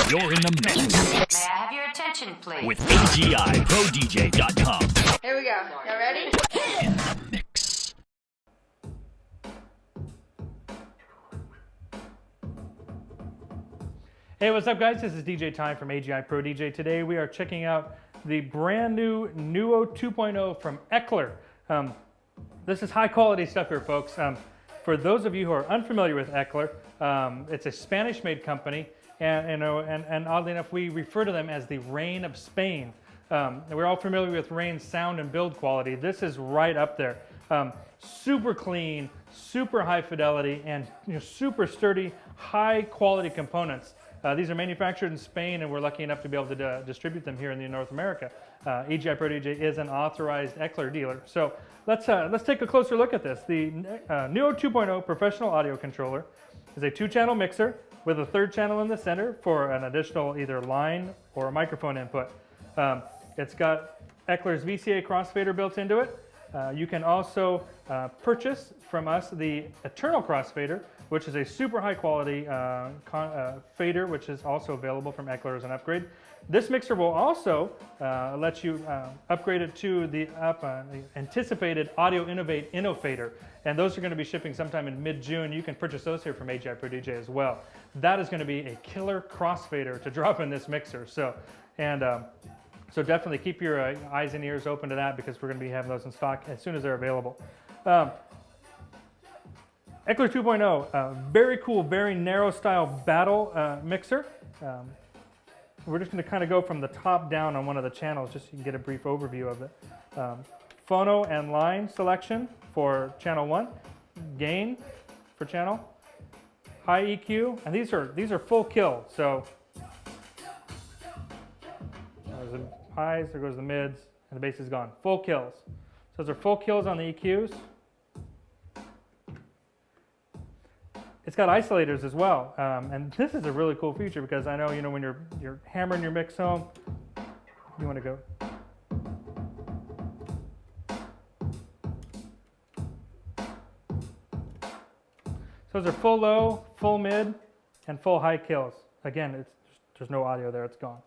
You're in the mix. May I have your attention, please? With agiprodj.com. Here we go. Y'all ready? In the mix. Hey, what's up guys? This is DJ Ty from AGI Pro DJ. Today we are checking out the brand new NUO 2.0 from Ecler. This is high quality stuff here, folks. For those of you who are unfamiliar with Ecler, it's a Spanish-made company, and oddly enough, we refer to them as the Rain of Spain. We're all familiar with Rain's sound and build quality. This is right up there. Super clean, super high fidelity, and super sturdy, high quality components. These are manufactured in Spain, and we're lucky enough to be able to distribute them here in North America. AGI Pro DJ is an authorized Ecler dealer. So let's take a closer look at this. The NUO 2.0 professional audio controller is a 2-channel mixer with a 3rd channel in the center for an additional either line or microphone input. It's got Ecler's VCA crossfader built into it. You can also purchase from us the Eternal crossfader, which is a super high quality fader, which is also available from Ecler as an upgrade. This mixer will also let you upgrade it to the anticipated Audio Innovate InnoFader, and those are going to be shipping sometime in mid-June. You can purchase those here from AGI Pro DJ as well. That is going to be a killer crossfader to drop in this mixer. So definitely keep your eyes and ears open to that, because we're going to be having those in stock as soon as they're available. Ecler 2.0, very cool, very narrow style battle mixer. We're just going to kind of go from the top down on one of the channels just so you can get a brief overview of it. Phono and line selection for channel 1, gain for channel, high EQ, and these are full kill. So there's the highs, there goes the mids, and the bass is gone. Full kills. So those are full kills on the EQs. It's got isolators as well, and this is a really cool feature, because I know when you're hammering your mix home, you want to go. So those are full low, full mid, and full high kills. Again, there's no audio there; it's gone.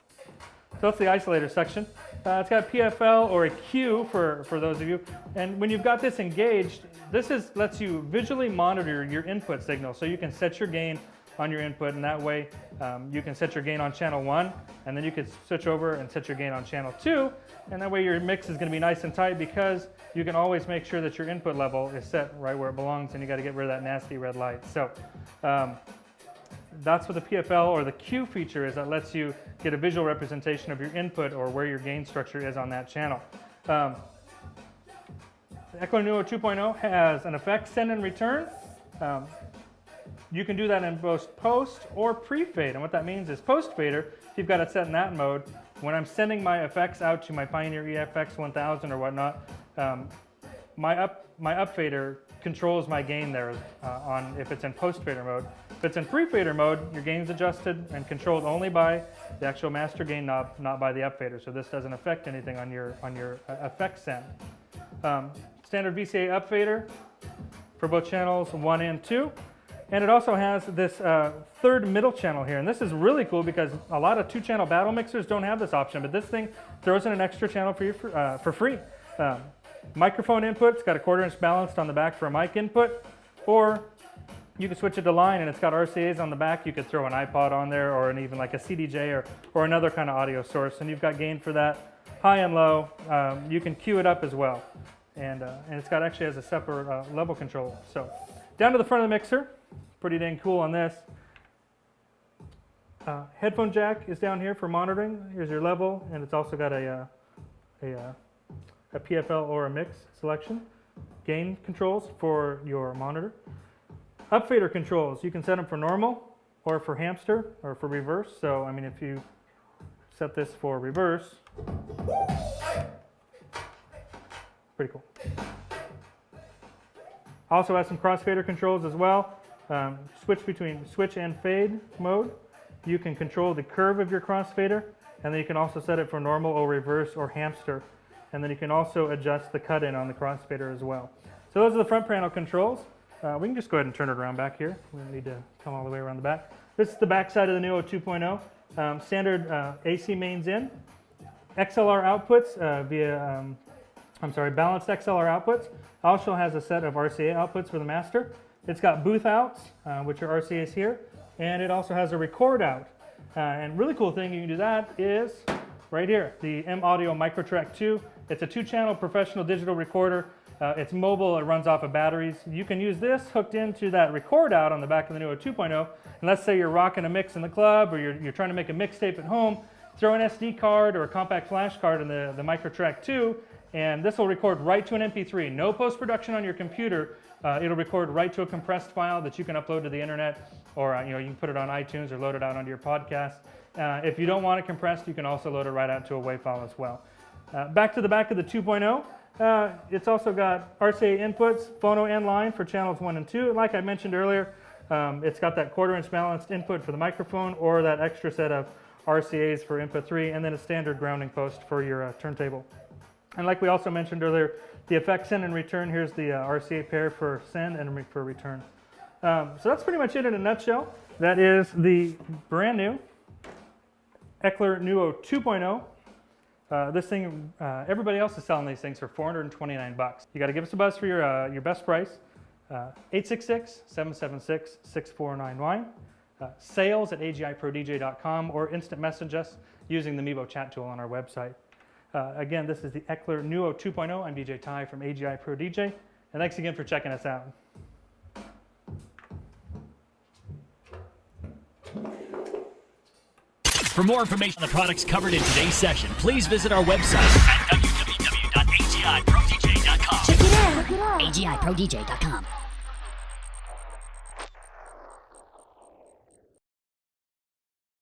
So that's the isolator section. It's got a PFL or a Q for those of you. And when you've got this engaged, this lets you visually monitor your input signal. So you can set your gain on your input, and that way you can set your gain on channel 1, and then you can switch over and set your gain on channel 2. And that way your mix is going to be nice and tight, because you can always make sure that your input level is set right where it belongs, and you got to get rid of that nasty red light. So that's what the PFL or the Q feature is. That lets you get a visual representation of your input or where your gain structure is on that channel. The Ecler NUO 2.0 has an effects send and return. You can do that in both post or pre-fade, and what that means is post fader, if you've got it set in that mode, when I'm sending my effects out to my Pioneer EFX 1000 or whatnot, my up fader controls my gain there on if it's in post fader mode. If it's in pre-fader mode, your gain's adjusted and controlled only by the actual master gain knob, not by the up fader. So this doesn't affect anything on your effects send. Standard VCA up fader for both channels 1 and 2. And it also has this 3rd middle channel here. And this is really cool, because a lot of 2-channel battle mixers don't have this option, but this thing throws in an extra channel for you for free. Microphone input, it's got a 1/4 inch balanced on the back for a mic input, or you can switch it to line, and it's got RCAs on the back. You could throw an iPod on there, or even like a CDJ or another kind of audio source, and you've got gain for that, high and low. You can cue it up as well, and it's got actually has a separate level control. So down to the front of the mixer, pretty dang cool on this. Headphone jack is down here for monitoring. Here's your level, and it's also got a PFL or a mix selection. Gain controls for your monitor. Upfader controls, you can set them for normal or for hamster or for reverse. So, I mean, if you set this for reverse, pretty cool. Also has some crossfader controls as well. Switch between switch and fade mode. You can control the curve of your crossfader, and then you can also set it for normal or reverse or hamster. And then you can also adjust the cut-in on the crossfader as well. So those are the front panel controls. We can just go ahead and turn it around back here. We don't need to come all the way around the back. This is the back side of the NUO 2.0. standard AC mains in, XLR outputs via, balanced XLR outputs. Also has a set of RCA outputs for the master. It's got booth outs, which are RCAs here, and it also has a record out. And really cool thing you can do that is right here, the M Audio Microtrack 2. It's a 2-channel professional digital recorder. It's mobile, it runs off of batteries. You can use this hooked into that record out on the back of the NUO 2.0. And let's say you're rocking a mix in the club, or you're trying to make a mixtape at home, throw an SD card or a compact flash card in the Microtrack 2, and this will record right to an MP3. No post-production on your computer. It'll record right to a compressed file that you can upload to the internet, or you can put it on iTunes or load it out onto your podcast. If you don't want it compressed, you can also load it right out to a WAV file as well. Back to the back of the 2.0. It's also got RCA inputs, phono and line for channels 1 and 2. Like I mentioned earlier, it's got that 1/4-inch balanced input for the microphone, or that extra set of RCAs for input 3, and then a standard grounding post for your turntable. And like we also mentioned earlier, the effect send and return, here's the RCA pair for send and for return. So that's pretty much it in a nutshell. That is the brand new Ecler NUO 2.0. This thing, everybody else is selling these things for $429. You got to give us a buzz for your best price. 866-776-6499. Sales at agiprodj.com, or instant message us using the Mevo chat tool on our website. Again, this is the Ecler NUO 2.0. I'm DJ Ty from AGI Pro DJ, and thanks again for checking us out. For more information on the products covered in today's session, please visit our website at www.agiprodj.com. Check it out. agiprodj.com.